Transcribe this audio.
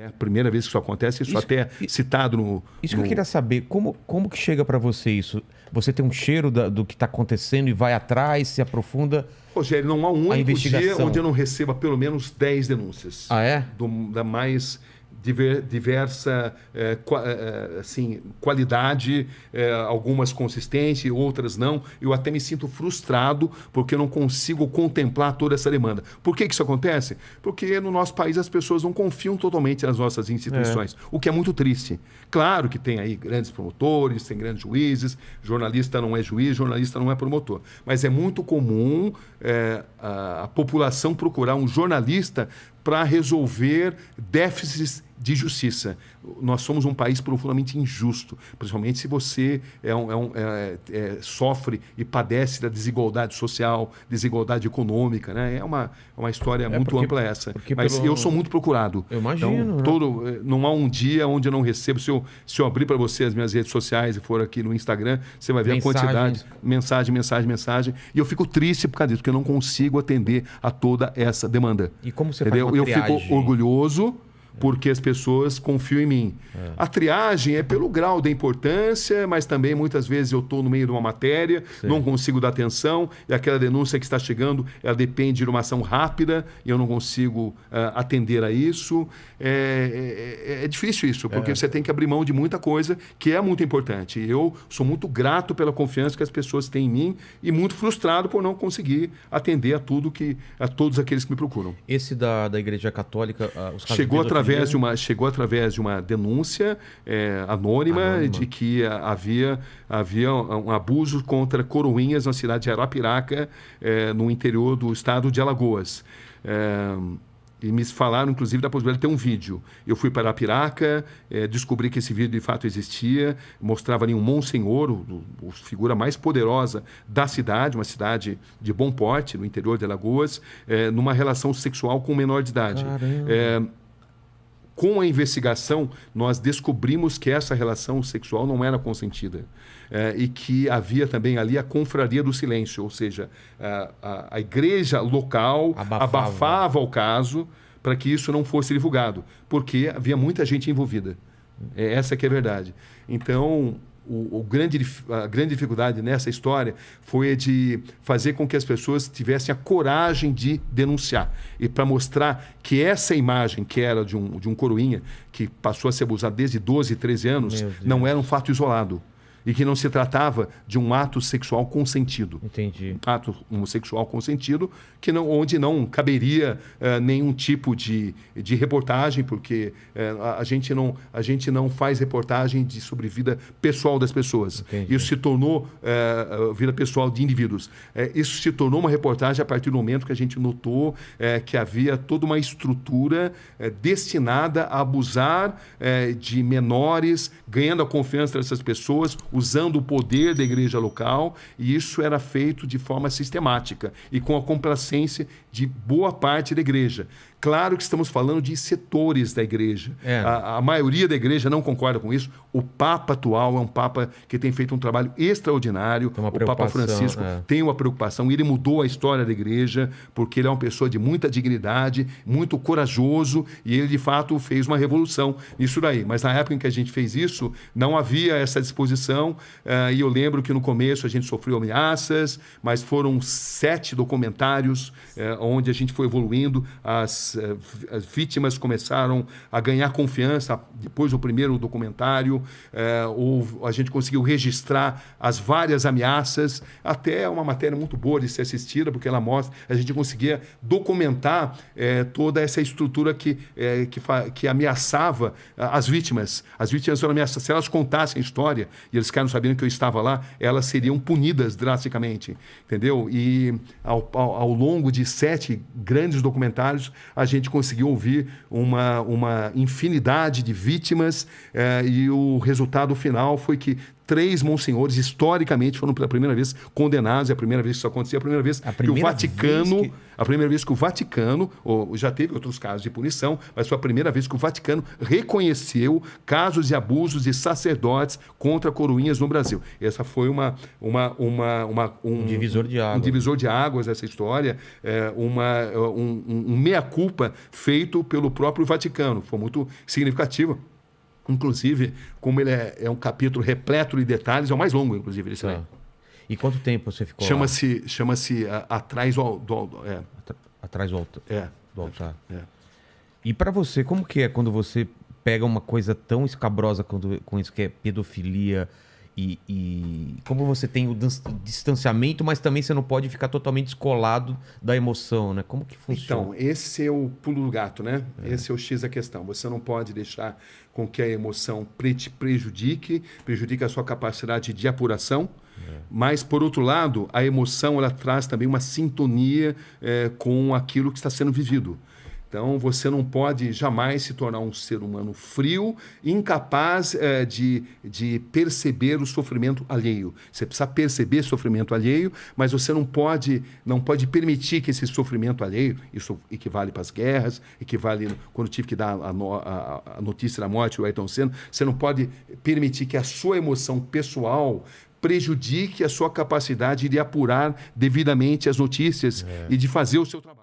É a primeira vez que isso acontece, isso até citado no... Isso que eu queria saber, como que chega para você isso? Você tem um cheiro do que está acontecendo e vai atrás, se aprofunda? Rogério, não há um único dia investigação. onde eu não receba pelo menos 10 denúncias. Ah, é? Da mais diversa assim, qualidade, algumas consistentes, outras não. Eu até me sinto frustrado porque eu não consigo contemplar toda essa demanda. Por que isso acontece? Porque no nosso país as pessoas não confiam totalmente nas nossas instituições, o que é muito triste. Claro que tem aí grandes promotores, tem grandes juízes, jornalista não é juiz, jornalista não é promotor. Mas é muito comum a população procurar um jornalista para resolver déficits de justiça. Nós somos um país profundamente injusto, principalmente se você sofre e padece da desigualdade social, desigualdade econômica, né? É uma história muito ampla essa. Mas eu sou muito procurado. Eu imagino. Então, não há um dia onde eu não recebo. Se eu abrir para você as minhas redes sociais e for aqui no Instagram, você vai ver a quantidade. Mensagem. E eu fico triste por causa disso, porque eu não consigo atender a toda essa demanda. E como você faz uma triagem? Eu fico orgulhoso porque as pessoas confiam em mim. A triagem é pelo grau da importância, mas também muitas vezes eu estou no meio de uma matéria, não consigo dar atenção, e aquela denúncia que está chegando, ela depende de uma ação rápida, e eu não consigo atender a isso. É difícil isso, porque você tem que abrir mão de muita coisa que é muito importante. Eu sou muito grato pela confiança que as pessoas têm em mim e muito frustrado por não conseguir atender a todos aqueles que me procuram. Esse da Igreja Católica, os casos chegou através de uma denúncia anônima de que havia um abuso contra coroinhas na cidade de Arapiraca, no interior do estado de Alagoas. E me falaram, inclusive, da possibilidade de ter um vídeo. Eu fui para Arapiraca, descobri que esse vídeo de fato existia, mostrava ali um monsenhor, a figura mais poderosa da cidade, uma cidade de bom porte, no interior de Alagoas, numa relação sexual com um menor de idade. Com a investigação, nós descobrimos que essa relação sexual não era consentida. E que havia também ali a confraria do silêncio, ou seja, a igreja local abafava o caso para que isso não fosse divulgado, porque havia muita gente envolvida. Essa que é a verdade. Então, a grande dificuldade nessa história foi de fazer com que as pessoas tivessem a coragem de denunciar. E para mostrar que essa imagem, que era de um coroinha, que passou a ser abusado desde 12, 13 anos, não era um fato isolado. E que não se tratava de um ato sexual consentido. Entendi. Ato homossexual consentido, onde não caberia nenhum tipo de reportagem, porque a gente não faz reportagem sobre vida pessoal das pessoas. Entendi. Isso se tornou vida pessoal de indivíduos. Isso se tornou uma reportagem a partir do momento que a gente notou que havia toda uma estrutura destinada a abusar de menores, ganhando a confiança dessas pessoas, usando o poder da igreja local, e isso era feito de forma sistemática e com a complacência de boa parte da igreja. Claro que estamos falando de setores da igreja. A maioria da igreja não concorda com isso. O Papa atual é um Papa que tem feito um trabalho extraordinário. O Papa Francisco tem uma preocupação. Ele mudou a história da igreja porque ele é uma pessoa de muita dignidade, muito corajoso, e ele, de fato, fez uma revolução nisso daí. Mas na época em que a gente fez isso, não havia essa disposição, e eu lembro que no começo a gente sofreu ameaças, mas foram 7 documentários onde a gente foi evoluindo. As vítimas começaram a ganhar confiança depois do primeiro documentário. A gente conseguiu registrar as várias ameaças, até uma matéria muito boa de ser assistida, porque ela mostra, a gente conseguia documentar toda essa estrutura que ameaçava as vítimas. As vítimas foram ameaçadas. Se elas contassem a história e eles ficaram sabendo que eu estava lá, elas seriam punidas drasticamente, entendeu? E ao longo de 7 grandes documentários, a gente conseguiu ouvir uma infinidade de vítimas, e o resultado final foi que 3 monsenhores, historicamente, foram pela primeira vez condenados. É a primeira vez que isso acontecia, a primeira vez que o Vaticano... A primeira vez que o Vaticano, já teve outros casos de punição, mas foi a primeira vez que o Vaticano reconheceu casos de abusos de sacerdotes contra coroinhas no Brasil. Essa foi um divisor de águas. Um divisor de águas, essa história, um meia-culpa feito pelo próprio Vaticano. Foi muito significativo. Inclusive, como ele é um capítulo repleto de detalhes, é o mais longo, inclusive, esse aí. E quanto tempo você ficou Chama-se Atrás do Atrás do altar. É. E para você, como que é quando você pega uma coisa tão escabrosa com isso que é pedofilia e como você tem o distanciamento, mas também você não pode ficar totalmente descolado da emoção, né? Como que funciona? Então, esse é o pulo do gato, né? Esse é o X da questão. Você não pode deixar com que a emoção te prejudique a sua capacidade de apuração. Mas, por outro lado, a emoção ela traz também uma sintonia com aquilo que está sendo vivido. Então, você não pode jamais se tornar um ser humano frio, incapaz de perceber o sofrimento alheio. Você precisa perceber o sofrimento alheio, mas você não pode permitir que esse sofrimento alheio, isso equivale para as guerras, equivale quando tive que dar a notícia da morte do Ayrton Senna, você não pode permitir que a sua emoção pessoal prejudique a sua capacidade de apurar devidamente as notícias e de fazer o seu trabalho.